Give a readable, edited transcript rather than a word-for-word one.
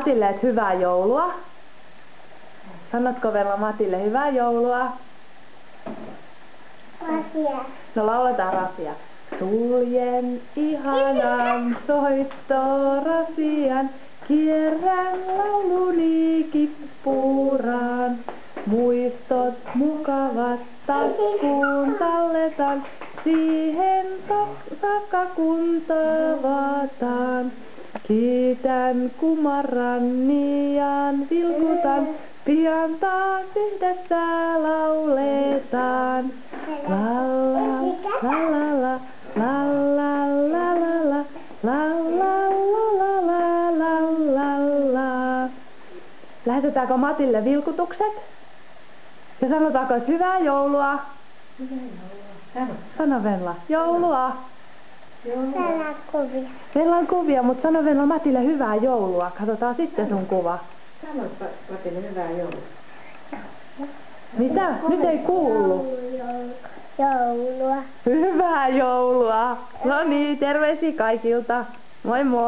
Matille, että hyvää joulua. Sanotko Vella Matille hyvää joulua? Rasia. No lauletaan Rasia. Suljen ihanan soittorasian, kierrän lauluni kippuuraan. Muistot mukavat taskuun talletan, siihen saakka kun tavataan. Kiitän, kumarran, niian, vilkutan, pian taas yhdessä lauletaan. La la la la la la la la la la la la la la. Lähetetäänkö Matille vilkutukset? Ja sanotaanko, että hyvää joulua? Sano Vella. Joulua. Täällä on kuvia. Meillä on kuvia, mutta sano Vella Matille hyvää joulua. Katsotaan sitten sun kuva. Sano Matille hyvää joulua. Mitä? Nyt ei kuulu. Joulua. Hyvää joulua. No niin, terveisiä kaikilta. Moi moi.